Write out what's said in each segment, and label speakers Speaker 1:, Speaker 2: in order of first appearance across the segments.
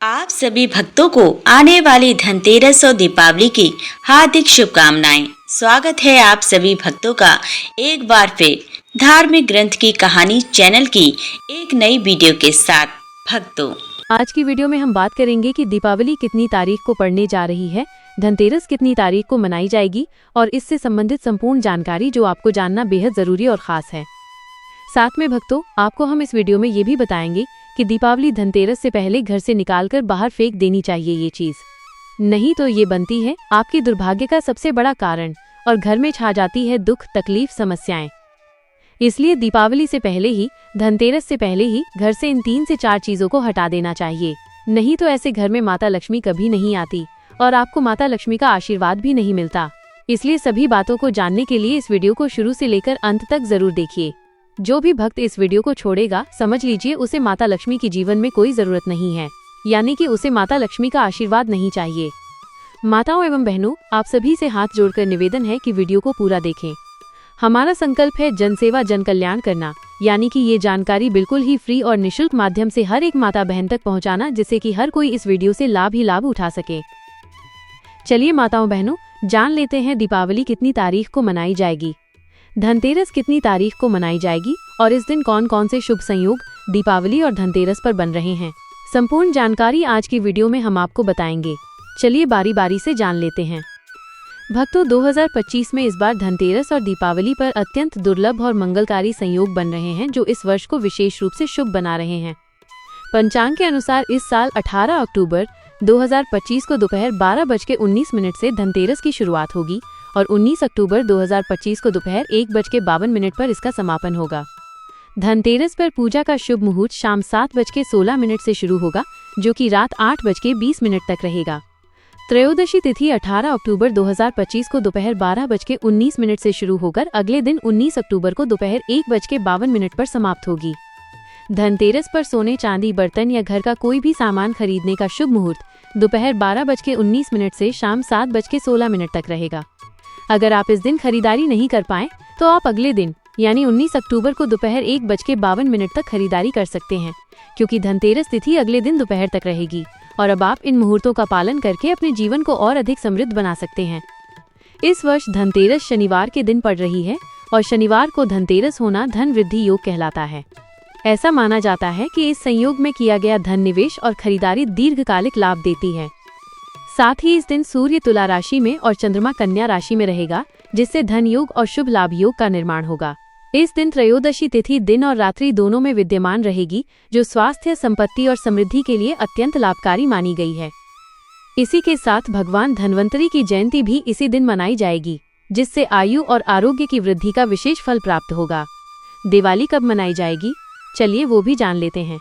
Speaker 1: आप सभी भक्तों को आने वाली धनतेरस और दीपावली की हार्दिक शुभकामनाएं। स्वागत है आप सभी भक्तों का एक बार फिर धार्मिक ग्रंथ की कहानी चैनल की एक नई वीडियो के साथ। भक्तों,
Speaker 2: आज की वीडियो में हम बात करेंगे कि दीपावली कितनी तारीख को पड़ने जा रही है, धनतेरस कितनी तारीख को मनाई जाएगी और इससे संबंधित संपूर्ण जानकारी जो आपको जानना बेहद जरूरी और खास है। साथ में भक्तों, आपको हम इस वीडियो में ये भी बताएंगे कि दीपावली धनतेरस से पहले घर से निकालकर बाहर फेंक देनी चाहिए ये चीज, नहीं तो ये बनती है आपके दुर्भाग्य का सबसे बड़ा कारण और घर में छा जाती है दुख, तकलीफ, समस्याएं। इसलिए दीपावली से पहले ही, धनतेरस से पहले ही घर से इन 3 से 4 चीजों को हटा देना चाहिए, नहीं तो ऐसे घर में माता लक्ष्मी कभी नहीं आती और आपको माता लक्ष्मी का आशीर्वाद भी नहीं मिलता। इसलिए सभी बातों को जानने के लिए इस वीडियो को शुरू से लेकर अंत तक जरूर देखिए। जो भी भक्त इस वीडियो को छोड़ेगा, समझ लीजिए उसे माता लक्ष्मी की जीवन में कोई जरूरत नहीं है, यानी कि उसे माता लक्ष्मी का आशीर्वाद नहीं चाहिए। माताओं एवं बहनों, आप सभी से हाथ जोड़कर निवेदन है कि वीडियो को पूरा देखें। हमारा संकल्प है जन सेवा जन कल्याण करना, यानी कि ये जानकारी बिल्कुल ही फ्री और निशुल्क माध्यम से हर एक माता बहन तक पहुंचाना, जिससे कि हर कोई इस वीडियो से लाभ ही लाभ उठा सके। चलिए माताओं बहनों, जान लेते हैं दीपावली कितनी तारीख को मनाई जाएगी, धनतेरस कितनी तारीख को मनाई जाएगी और इस दिन कौन कौन से शुभ संयोग दीपावली और धनतेरस पर बन रहे हैं। संपूर्ण जानकारी आज की वीडियो में हम आपको बताएंगे। चलिए बारी बारी से जान लेते हैं। भक्तों, 2025 में इस बार धनतेरस और दीपावली पर अत्यंत दुर्लभ और मंगलकारी संयोग बन रहे हैं, जो इस वर्ष को विशेष रूप से शुभ बना रहे हैं। पंचांग के अनुसार इस साल 18 अक्टूबर 2025 को दोपहर 12:19 से धनतेरस की शुरुआत होगी और 19 अक्टूबर 2025 को दोपहर 1:52 पर इसका समापन होगा। धनतेरस पर पूजा का शुभ मुहूर्त शाम 7:16 से शुरू होगा, जो कि रात 8:20 तक रहेगा। त्रयोदशी तिथि 18 अक्टूबर 2025 को दोपहर 12:19 से शुरू होकर अगले दिन 19 अक्टूबर को दोपहर 1:52 पर समाप्त होगी। धनतेरस पर सोने, चांदी, बर्तन या घर का कोई भी सामान खरीदने का शुभ मुहूर्त दोपहर 12:19 से शाम 7:16 तक रहेगा। अगर आप इस दिन खरीदारी नहीं कर पाएं, तो आप अगले दिन यानी 19 अक्टूबर को दोपहर 1:52 तक खरीदारी कर सकते हैं, क्योंकि धनतेरस तिथि अगले दिन दोपहर तक रहेगी और अब आप इन मुहूर्तों का पालन करके अपने जीवन को और अधिक समृद्ध बना सकते हैं। इस वर्ष धनतेरस शनिवार के दिन पड़ रही है और शनिवार को धनतेरस होना धन वृद्धि योग कहलाता है। ऐसा माना जाता है कि इस संयोग में किया गया धन निवेश और खरीदारी दीर्घकालिक लाभ देती है। साथ ही इस दिन सूर्य तुला राशि में और चंद्रमा कन्या राशि में रहेगा, जिससे धन योग और शुभ लाभ योग का निर्माण होगा। इस दिन त्रयोदशी तिथि दिन और रात्रि दोनों में विद्यमान रहेगी, जो स्वास्थ्य, संपत्ति और समृद्धि के लिए अत्यंत लाभकारी मानी गई है। इसी के साथ भगवान धन्वंतरी की जयंती भी इसी दिन मनाई जाएगी, जिससे आयु और आरोग्य की वृद्धि का विशेष फल प्राप्त होगा। दिवाली कब मनाई जाएगी, चलिए वो भी जान लेते हैं।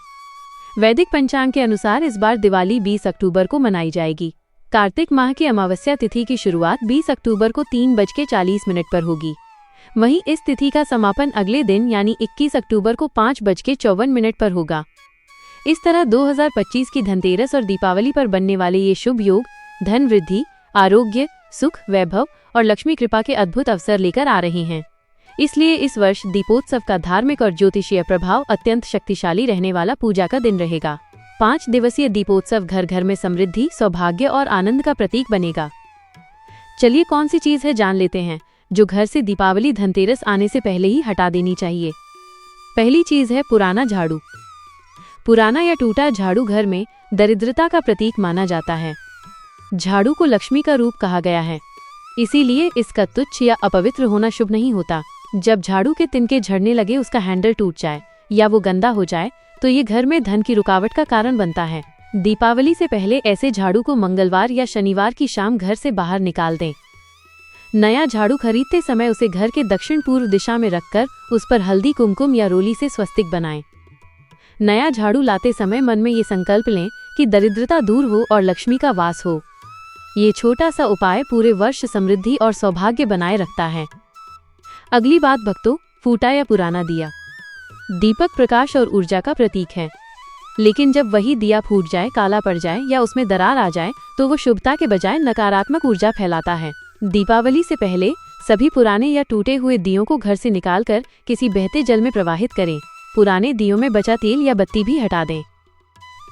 Speaker 2: वैदिक पंचांग के अनुसार इस बार दिवाली 20 अक्टूबर को मनाई जाएगी। कार्तिक माह की अमावस्या तिथि की शुरुआत 20 अक्टूबर को 3:40 पर होगी। वहीं इस तिथि का समापन अगले दिन यानी 21 अक्टूबर को 5:54 पर होगा। इस तरह 2025 की धनतेरस और दीपावली पर बनने वाले ये शुभ योग धन वृद्धि, आरोग्य, सुख, वैभव और लक्ष्मी कृपा के अद्भुत अवसर लेकर आ रहे हैं। इसलिए इस वर्ष दीपोत्सव का धार्मिक और ज्योतिषीय प्रभाव अत्यंत शक्तिशाली रहने वाला पूजा का दिन रहेगा। 5 दिवसीय दीपोत्सव घर घर में समृद्धि, सौभाग्य और आनंद का प्रतीक बनेगा। चलिए कौन सी चीज है जान लेते हैं, जो घर से दीपावली धनतेरस आने से पहले ही हटा देनी चाहिए। पहली चीज है पुराना झाड़ू। पुराना या टूटा झाड़ू घर में दरिद्रता का प्रतीक माना जाता है। झाड़ू को लक्ष्मी का रूप कहा गया है, इसीलिए इसका तुच्छ या अपवित्र होना शुभ नहीं होता। जब झाड़ू के तिनके झड़ने लगे, उसका हैंडल टूट जाए या वो गंदा हो जाए, तो ये घर में धन की रुकावट का कारण बनता है। दीपावली से पहले ऐसे झाड़ू को मंगलवार या शनिवार की शाम घर से बाहर निकाल दें। नया झाड़ू खरीदते समय उसे घर के दक्षिण पूर्व दिशा में रखकर उस पर हल्दी, कुमकुम या रोली से स्वस्तिक बनाएं। नया झाड़ू लाते समय मन में ये संकल्प लें कि दरिद्रता दूर हो और लक्ष्मी का वास हो। ये छोटा सा उपाय पूरे वर्ष समृद्धि और सौभाग्य बनाए रखता है। अगली बात भक्तों, फूटा या पुराना दिया। दीपक प्रकाश और ऊर्जा का प्रतीक है, लेकिन जब वही दिया फूट जाए, काला पड़ जाए या उसमें दरार आ जाए, तो वो शुभता के बजाय नकारात्मक ऊर्जा फैलाता है। दीपावली से पहले सभी पुराने या टूटे हुए दियों को घर से निकालकर किसी बहते जल में प्रवाहित करें। पुराने दियों में बचा तेल या बत्ती भी हटा दें।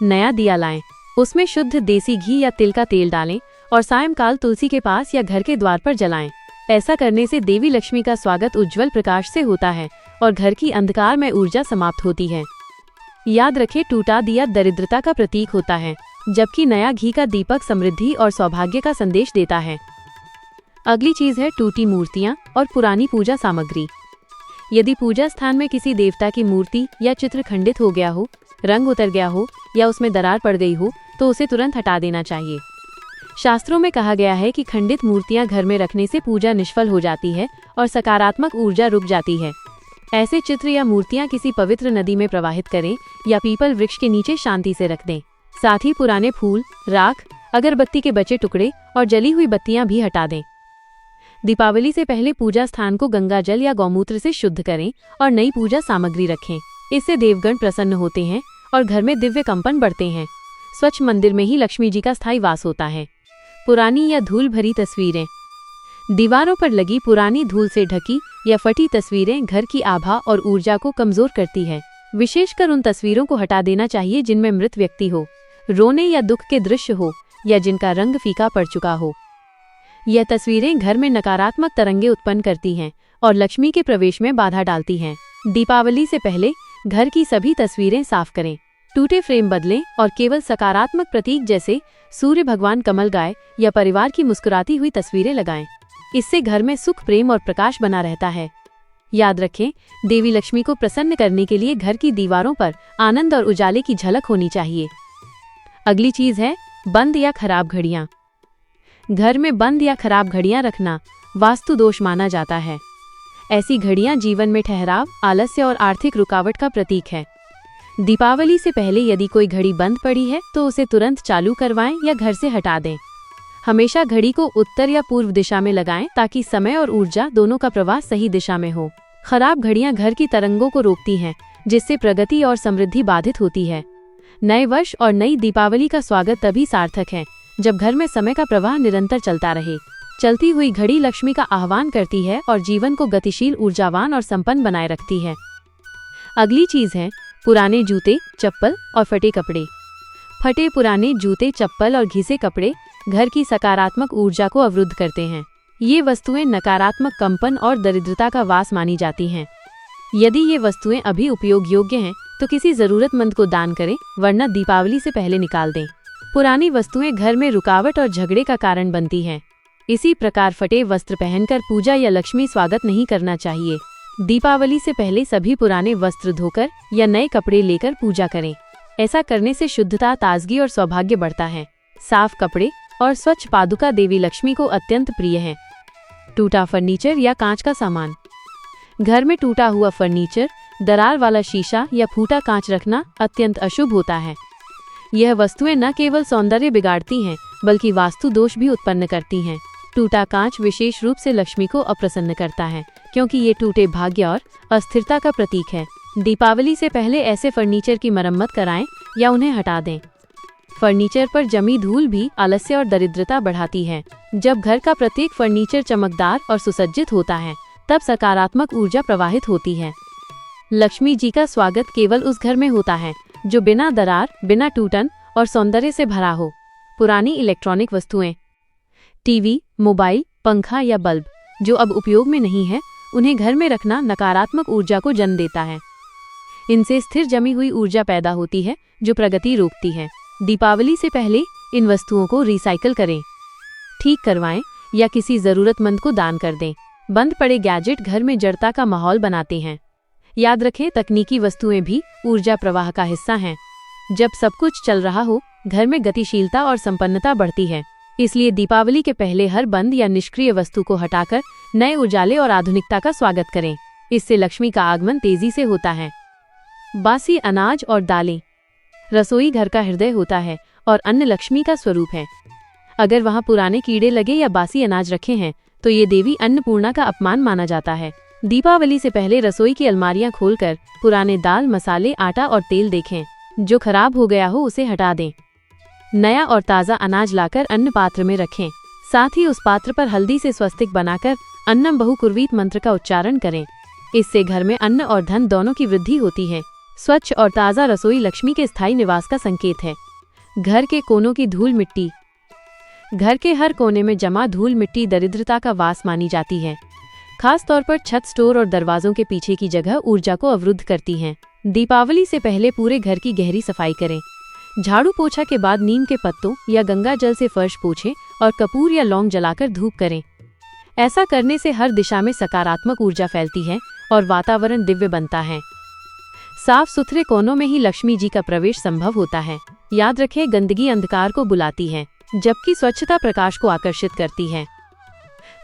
Speaker 2: नया दिया लाएं। उसमें शुद्ध देसी घी या तिल का तेल डालें और सायंकाल तुलसी के पास या घर के द्वार पर जलाएं। ऐसा करने से देवी लक्ष्मी का स्वागत उज्जवल प्रकाश से होता है और घर की अंधकार में ऊर्जा समाप्त होती है। याद रखें, टूटा दिया दरिद्रता का प्रतीक होता है, जबकि नया घी का दीपक समृद्धि और सौभाग्य का संदेश देता है। अगली चीज है टूटी मूर्तियां और पुरानी पूजा सामग्री। यदि पूजा स्थान में किसी देवता की मूर्ति या चित्र खंडित हो गया हो, रंग उतर गया हो या उसमें दरार पड़ गई हो तो उसे तुरंत हटा देना चाहिए। शास्त्रों में कहा गया है कि खंडित मूर्तियां घर में रखने से पूजा निष्फल हो जाती है और सकारात्मक ऊर्जा रुक जाती है। ऐसे चित्र या मूर्तियां किसी पवित्र नदी में प्रवाहित करें या पीपल वृक्ष के नीचे शांति से रख दें। साथ ही पुराने फूल, राख, अगरबत्ती के बचे टुकड़े और जली हुई बत्तियां भी हटा दें। दीपावली से पहले पूजा स्थान को गंगा जल या गौमूत्र से शुद्ध करें और नई पूजा सामग्री रखें। इससे देवगण प्रसन्न होते हैं और घर में दिव्य कंपन बढ़ते हैं। स्वच्छ मंदिर में ही लक्ष्मी जी का स्थायी वास होता है। पुरानी या धूल भरी तस्वीरें। दीवारों पर लगी पुरानी धूल से ढकी या फटी तस्वीरें घर की आभा और ऊर्जा को कमजोर करती है। विशेषकर उन तस्वीरों को हटा देना चाहिए जिनमें मृत व्यक्ति हो, रोने या दुख के दृश्य हो या जिनका रंग फीका पड़ चुका हो। यह तस्वीरें घर में नकारात्मक तरंगे उत्पन्न करती हैं और लक्ष्मी के प्रवेश में बाधा डालती हैं। दीपावली से पहले घर की सभी तस्वीरें साफ करें, टूटे फ्रेम बदलें और केवल सकारात्मक प्रतीक जैसे सूर्य भगवान, कमल गाय या परिवार की मुस्कुराती हुई तस्वीरें लगाएं। इससे घर में सुख, प्रेम और प्रकाश बना रहता है। याद रखें, देवी लक्ष्मी को प्रसन्न करने के लिए घर की दीवारों पर आनंद और उजाले की झलक होनी चाहिए। अगली चीज है बंद या खराब घड़ियां। घर में बंद या खराब घड़ियां रखना वास्तु दोष माना जाता है। ऐसी घड़ियां जीवन में ठहराव, आलस्य और आर्थिक रुकावट का प्रतीक है। दीपावली से पहले यदि कोई घड़ी बंद पड़ी है तो उसे तुरंत चालू करवाएं या घर से हटा दें। हमेशा घड़ी को उत्तर या पूर्व दिशा में लगाएं ताकि समय और ऊर्जा दोनों का प्रवाह सही दिशा में हो। खराब घड़ियां घर की तरंगों को रोकती हैं, जिससे प्रगति और समृद्धि बाधित होती है। नए वर्ष और नई दीपावली का स्वागत तभी सार्थक है जब घर में समय का प्रवाह निरंतर चलता रहे। चलती हुई घड़ी लक्ष्मी का आह्वान करती है और जीवन को गतिशील, ऊर्जावान और संपन्न बनाए रखती है। अगली चीज है पुराने जूते, चप्पल और फटे कपड़े। फटे पुराने जूते, चप्पल और घिसे कपड़े घर की सकारात्मक ऊर्जा को अवरुद्ध करते हैं। ये वस्तुएं नकारात्मक कंपन और दरिद्रता का वास मानी जाती हैं। यदि ये वस्तुएं अभी उपयोग योग्य हैं तो किसी जरूरतमंद को दान करें, वरना दीपावली से पहले निकाल दें। पुरानी वस्तुएं घर में रुकावट और झगड़े का कारण बनती हैं। इसी प्रकार फटे वस्त्र पहनकर पूजा या लक्ष्मी स्वागत नहीं करना चाहिए। दीपावली से पहले सभी पुराने वस्त्र धोकर या नए कपड़े लेकर पूजा करें। ऐसा करने से शुद्धता, ताजगी और सौभाग्य बढ़ता है। साफ कपड़े और स्वच्छ पादुका देवी लक्ष्मी को अत्यंत प्रिय है। टूटा फर्नीचर या कांच का सामान। घर में टूटा हुआ फर्नीचर, दरार वाला शीशा या फूटा कांच रखना अत्यंत अशुभ होता है। यह वस्तुएं न केवल सौंदर्य बिगाड़ती हैं बल्कि वास्तु दोष भी उत्पन्न करती हैं। टूटा कांच विशेष रूप से लक्ष्मी को अप्रसन्न करता है क्योंकि ये टूटे भाग्य और अस्थिरता का प्रतीक है। दीपावली से पहले ऐसे फर्नीचर की मरम्मत कराएं या उन्हें हटा दें। फर्नीचर पर जमी धूल भी आलस्य और दरिद्रता बढ़ाती है। जब घर का प्रत्येक फर्नीचर चमकदार और सुसज्जित होता है तब सकारात्मक ऊर्जा प्रवाहित होती है। लक्ष्मी जी का स्वागत केवल उस घर में होता है जो बिना दरार, बिना टूटन और सौंदर्य से भरा हो। पुरानी इलेक्ट्रॉनिक वस्तुएं, टीवी, मोबाइल, पंखा या बल्ब जो अब उपयोग में नहीं है, उन्हें घर में रखना नकारात्मक ऊर्जा को जन्म देता है। इनसे स्थिर जमी हुई ऊर्जा पैदा होती है जो प्रगति रोकती है। दीपावली से पहले इन वस्तुओं को रिसाइकल करें, ठीक करवाएं या किसी जरूरतमंद को दान कर दें। बंद पड़े गैजेट घर में जड़ता का माहौल बनाते हैं। याद रखें, तकनीकी वस्तुएं भी ऊर्जा प्रवाह का हिस्सा हैं। जब सब कुछ चल रहा हो, घर में गतिशीलता और संपन्नता बढ़ती है। इसलिए दीपावली के पहले हर बंद या निष्क्रिय वस्तु को हटाकर नए उजाले और आधुनिकता का स्वागत करें। इससे लक्ष्मी का आगमन तेजी से होता है। बासी अनाज और दालें। रसोई घर का हृदय होता है और अन्न लक्ष्मी का स्वरूप है। अगर वहाँ पुराने कीड़े लगे या बासी अनाज रखे हैं तो ये देवी अन्नपूर्णा का अपमान माना जाता है। दीपावली से पहले रसोई की अलमारियां खोलकर पुराने दाल, मसाले, आटा और तेल देखें। जो खराब हो गया हो उसे हटा दें। नया और ताज़ा अनाज लाकर अन्न पात्र में रखें। साथ ही उस पात्र पर हल्दी से स्वस्तिक बनाकर अन्नम बहुकुर्वीत मंत्र का उच्चारण करें। इससे घर में अन्न और धन दोनों की वृद्धि होती है। स्वच्छ और ताज़ा रसोई लक्ष्मी के स्थायी निवास का संकेत है। घर के कोनों की धूल मिट्टी। घर के हर कोने में जमा धूल मिट्टी दरिद्रता का वास मानी जाती है। खास तौर पर छत, स्टोर और दरवाजों के पीछे की जगह ऊर्जा को अवरुद्ध करती हैं। दीपावली से पहले पूरे घर की गहरी सफाई करें। झाड़ू पोछा के बाद नीम के पत्तों या गंगा जल से फर्श पोछें और कपूर या लौंग जलाकर धूप करें। ऐसा करने से हर दिशा में सकारात्मक ऊर्जा फैलती है और वातावरण दिव्य बनता है। साफ सुथरे कोनों में ही लक्ष्मी जी का प्रवेश संभव होता है। याद रखें, गंदगी अंधकार को बुलाती है, जबकि स्वच्छता प्रकाश को आकर्षित करती है।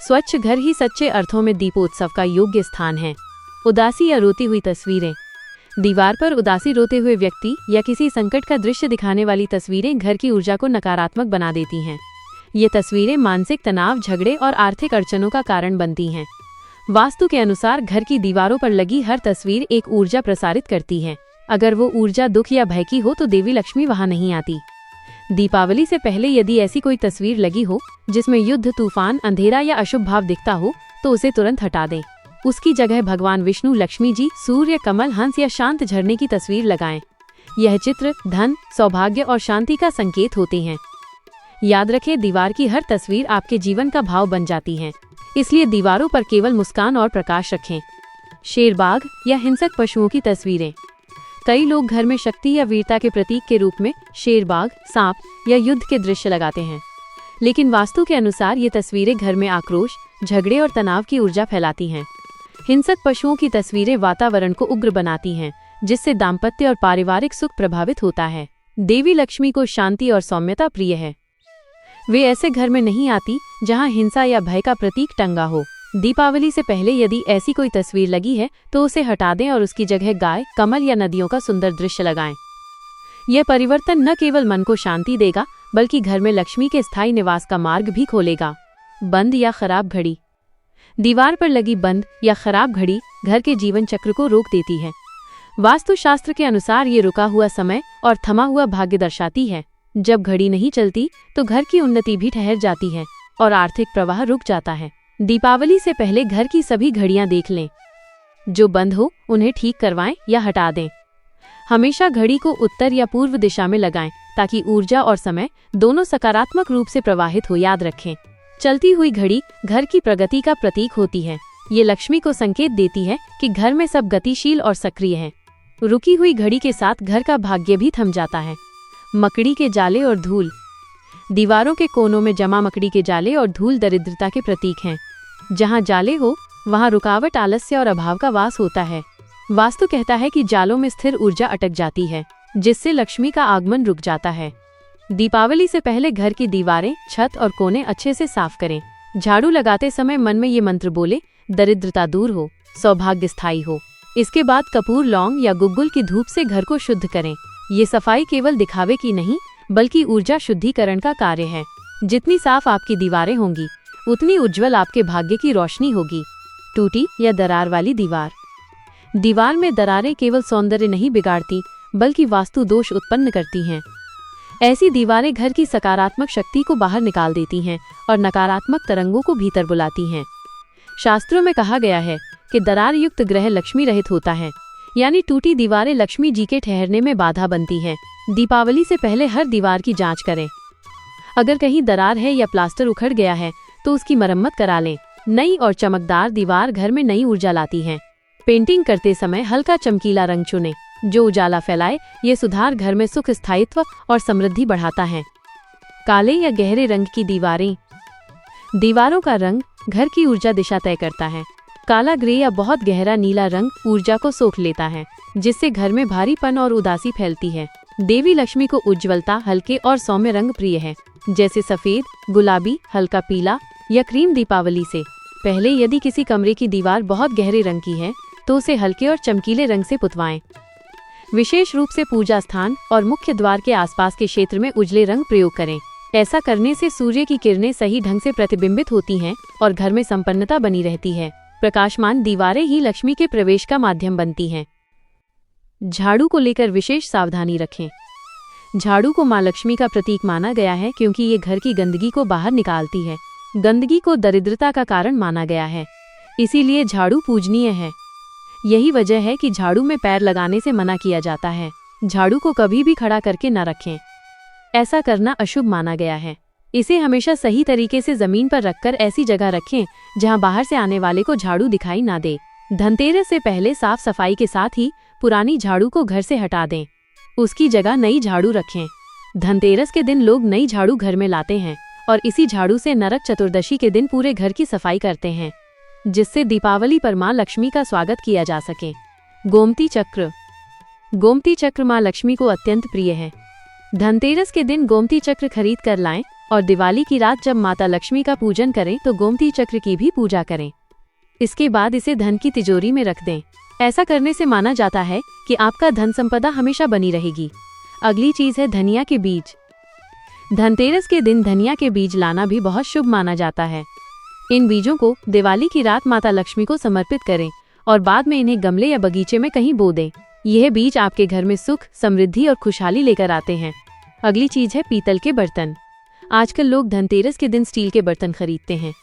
Speaker 2: स्वच्छ घर ही सच्चे अर्थों में दीपोत्सव का योग्य स्थान है। उदासी या रोती हुई तस्वीरें। दीवार पर उदासी, रोते हुए व्यक्ति या किसी संकट का दृश्य दिखाने वाली तस्वीरें घर की ऊर्जा को नकारात्मक बना देती हैं। ये तस्वीरें मानसिक तनाव, झगड़े और आर्थिक अड़चनों का कारण बनती हैं। वास्तु के अनुसार घर की दीवारों पर लगी हर तस्वीर एक ऊर्जा प्रसारित करती है। अगर वो ऊर्जा दुख या भय की हो तो देवी लक्ष्मी वहां नहीं आती। दीपावली से पहले यदि ऐसी कोई तस्वीर लगी हो जिसमें युद्ध, तूफान, अंधेरा या अशुभ भाव दिखता हो तो उसे तुरंत हटा दें। उसकी जगह भगवान विष्णु, लक्ष्मी जी, सूर्य, कमल, हंस या शांत झरने की तस्वीर लगाएं। यह चित्र धन, सौभाग्य और शांति का संकेत होते हैं। याद रखें, दीवार की हर तस्वीर आपके जीवन का भाव बन जाती है, इसलिए दीवारों पर केवल मुस्कान और प्रकाश रखें। शेर, बाघ या हिंसक पशुओं की तस्वीरें। कई लोग घर में शक्ति या वीरता के प्रतीक के रूप में शेर, बाघ, सांप या युद्ध के दृश्य लगाते हैं, लेकिन वास्तु के अनुसार ये तस्वीरें घर में आक्रोश, झगड़े और तनाव की ऊर्जा फैलाती हैं। हिंसक पशुओं की तस्वीरें वातावरण को उग्र बनाती हैं, जिससे दाम्पत्य और पारिवारिक सुख प्रभावित होता है। देवी लक्ष्मी को शांति और सौम्यता प्रिय है। वे ऐसे घर में नहीं आती जहां हिंसा या भय का प्रतीक टंगा हो। दीपावली से पहले यदि ऐसी कोई तस्वीर लगी है तो उसे हटा दें और उसकी जगह गाय, कमल या नदियों का सुंदर दृश्य लगाएं। यह परिवर्तन न केवल मन को शांति देगा बल्कि घर में लक्ष्मी के स्थायी निवास का मार्ग भी खोलेगा। बंद या खराब घड़ी। दीवार पर लगी बंद या खराब घड़ी घर के जीवन चक्र को रोक देती है। वास्तुशास्त्र के अनुसार ये रुका हुआ समय और थमा हुआ भाग्य दर्शाती है। जब घड़ी नहीं चलती तो घर की उन्नति भी ठहर जाती है और आर्थिक प्रवाह रुक जाता है। दीपावली से पहले घर की सभी घड़ियां देख लें। जो बंद हो उन्हें ठीक करवाएं या हटा दें। हमेशा घड़ी को उत्तर या पूर्व दिशा में लगाएं ताकि ऊर्जा और समय दोनों सकारात्मक रूप से प्रवाहित हो। याद रखें, चलती हुई घड़ी घर की प्रगति का प्रतीक होती है। ये लक्ष्मी को संकेत देती है कि घर में सब गतिशील और सक्रिय है। रुकी हुई घड़ी के साथ घर का भाग्य भी थम जाता है। मकड़ी के जाले और धूल। दीवारों के कोनों में जमा मकड़ी के जाले और धूल दरिद्रता के प्रतीक हैं। जहां जाले हो वहां रुकावट, आलस्य और अभाव का वास होता है। वास्तु कहता है कि जालों में स्थिर ऊर्जा अटक जाती है, जिससे लक्ष्मी का आगमन रुक जाता है। दीपावली से पहले घर की दीवारें, छत और कोने अच्छे से साफ करें। झाड़ू लगाते समय मन में ये मंत्र बोले, दरिद्रता दूर हो, सौभाग्य स्थायी हो। इसके बाद कपूर, लौंग या गुग्गुल की धूप से घर को शुद्ध करें। ये सफाई केवल दिखावे की नहीं बल्कि ऊर्जा शुद्धिकरण का कार्य है। जितनी साफ आपकी दीवारें होंगी उतनी उज्जवल आपके भाग्य की रोशनी होगी। टूटी या दरार वाली दीवार। दीवार में दरारें केवल सौंदर्य नहीं बिगाड़ती बल्कि वास्तु दोष उत्पन्न करती हैं। ऐसी दीवारें घर की सकारात्मक शक्ति को बाहर निकाल देती हैं और नकारात्मक तरंगों को भीतर बुलाती हैं। शास्त्रों में कहा गया है कि दरार युक्त ग्रह लक्ष्मी रहित होता है, यानी टूटी दीवारें लक्ष्मी जी के ठहरने में बाधा बनती हैं। दीपावली से पहले हर दीवार की जांच करें। अगर कहीं दरार है या प्लास्टर उखड़ गया है तो उसकी मरम्मत करा लें। नई और चमकदार दीवार घर में नई ऊर्जा लाती है। पेंटिंग करते समय हल्का चमकीला रंग चुनें जो उजाला फैलाए। ये सुधार घर में सुख, स्थायित्व और समृद्धि बढ़ाता है। काले या गहरे रंग की दीवारें। दीवारों का रंग घर की ऊर्जा दिशा तय करता है। काला, ग्रे या बहुत गहरा नीला रंग ऊर्जा को सोख लेता है, जिससे घर में भारीपन और उदासी फैलती है। देवी लक्ष्मी को उज्ज्वलता, हल्के और सौम्य रंग प्रिय है, जैसे सफेद, गुलाबी, हल्का पीला या क्रीम। दीपावली से पहले यदि किसी कमरे की दीवार बहुत गहरे रंग की है तो उसे हल्के और चमकीले रंग से पुतवाएं। विशेष रूप से पूजा स्थान और मुख्य द्वार के आसपास के क्षेत्र में उजले रंग प्रयोग करें। ऐसा करने से सूर्य की किरणें सही ढंग से प्रतिबिंबित होती हैं और घर में संपन्नता बनी रहती है। प्रकाशमान दीवारें ही लक्ष्मी के प्रवेश का माध्यम बनती हैं। झाड़ू को लेकर विशेष सावधानी रखें। झाड़ू को मां लक्ष्मी का प्रतीक माना गया है क्योंकि ये घर की गंदगी को बाहर निकालती है। गंदगी को दरिद्रता का कारण माना गया है, इसीलिए झाड़ू पूजनीय है। यही वजह है कि झाड़ू में पैर लगाने से मना किया जाता है। झाड़ू को कभी भी खड़ा करके न रखें। ऐसा करना अशुभ माना गया है। इसे हमेशा सही तरीके से जमीन पर रखकर ऐसी जगह रखें जहां बाहर से आने वाले को झाड़ू दिखाई ना दे। धनतेरस से पहले साफ सफाई के साथ ही पुरानी झाड़ू को घर से हटा दें। उसकी जगह नई झाड़ू रखें। धनतेरस के दिन लोग नई झाड़ू घर में लाते हैं और इसी झाड़ू से नरक चतुर्दशी के दिन पूरे घर की सफाई करते हैं, जिससे दीपावली पर मां लक्ष्मी का स्वागत किया जा सके। गोमती चक्र। गोमती चक्र मां लक्ष्मी को अत्यंत प्रिय है। धनतेरस के दिन गोमती चक्र खरीद कर लाएं और दिवाली की रात जब माता लक्ष्मी का पूजन करें तो गोमती चक्र की भी पूजा करें। इसके बाद इसे धन की तिजोरी में रख दें। ऐसा करने से माना जाता है कि आपका धन संपदा हमेशा बनी रहेगी। अगली चीज है धनिया के बीज। धनतेरस के दिन धनिया के बीज लाना भी बहुत शुभ माना जाता है। इन बीजों को दिवाली की रात माता लक्ष्मी को समर्पित करें और बाद में इन्हें गमले या बगीचे में कहीं बो दें। यह बीज आपके घर में सुख, समृद्धि और खुशहाली लेकर आते हैं। अगली चीज है पीतल के बर्तन। आजकल लोग धनतेरस के दिन स्टील के बर्तन खरीदते हैं,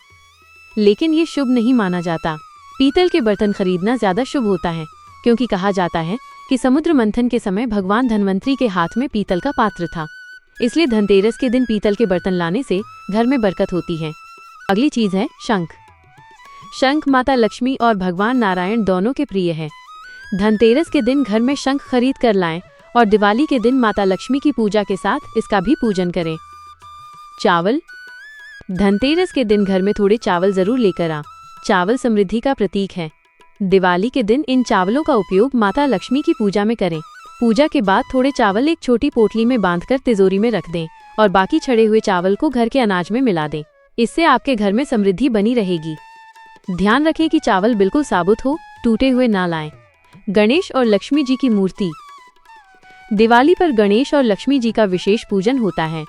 Speaker 2: लेकिन ये शुभ नहीं माना जाता। पीतल के बर्तन खरीदना ज्यादा शुभ होता है, क्योंकि कहा जाता है कि समुद्र मंथन के समय भगवान धनवंतरी के हाथ में पीतल का पात्र था। इसलिए धनतेरस के दिन पीतल के बर्तन लाने से घर में बरकत होती है। अगली चीज है शंख। शंख माता लक्ष्मी और भगवान नारायण दोनों के प्रिय है। धनतेरस के दिन घर में शंख खरीद कर लाएं और दिवाली के दिन माता लक्ष्मी की पूजा के साथ इसका भी पूजन करें। चावल। धनतेरस के दिन घर में थोड़े चावल जरूर लेकर आ। चावल समृद्धि का प्रतीक है। दिवाली के दिन इन चावलों का उपयोग माता लक्ष्मी की पूजा में करें। पूजा के बाद थोड़े चावल एक छोटी पोटली में बांधकर तिजोरी में रख दें और बाकी छड़े हुए चावल को घर के अनाज में मिला दें। इससे आपके घर में समृद्धि बनी रहेगी। ध्यान रखें कि चावल बिल्कुल साबुत हो, टूटे हुए ना लाएं। गणेश और लक्ष्मी जी की मूर्ति। दिवाली पर गणेश और लक्ष्मी जी का विशेष पूजन होता है।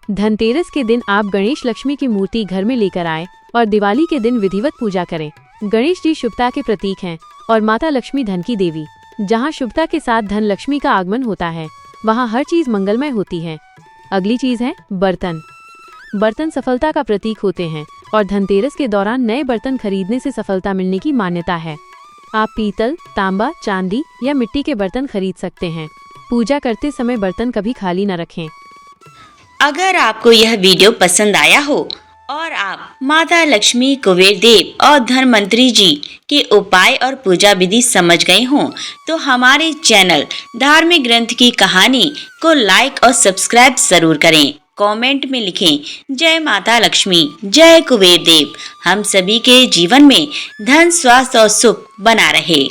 Speaker 2: धनतेरस के दिन आप गणेश लक्ष्मी की मूर्ति घर में लेकर आएं और दिवाली के दिन विधिवत पूजा करें। गणेश जी शुभता के प्रतीक हैं और माता लक्ष्मी धन की देवी। जहां शुभता के साथ धन लक्ष्मी का आगमन होता है, वहां हर चीज मंगलमय होती है। अगली चीज है बर्तन। बर्तन सफलता का प्रतीक होते हैं और धनतेरस के दौरान नए बर्तन खरीदने से सफलता मिलने की मान्यता है। आप पीतल, तांबा, चांदी या मिट्टी के बर्तन खरीद सकते हैं। पूजा करते समय बर्तन कभी खाली न रखें।
Speaker 1: अगर आपको यह वीडियो पसंद आया हो और आप माता लक्ष्मी, कुबेर देव और धनवंतरी जी के उपाय और पूजा विधि समझ गए हों, तो हमारे चैनल धार्मिक ग्रंथ की कहानी को लाइक और सब्सक्राइब जरूर करें। कमेंट में लिखें जय माता लक्ष्मी, जय कुबेर देव। हम सभी के जीवन में धन, स्वास्थ्य और सुख बना रहे।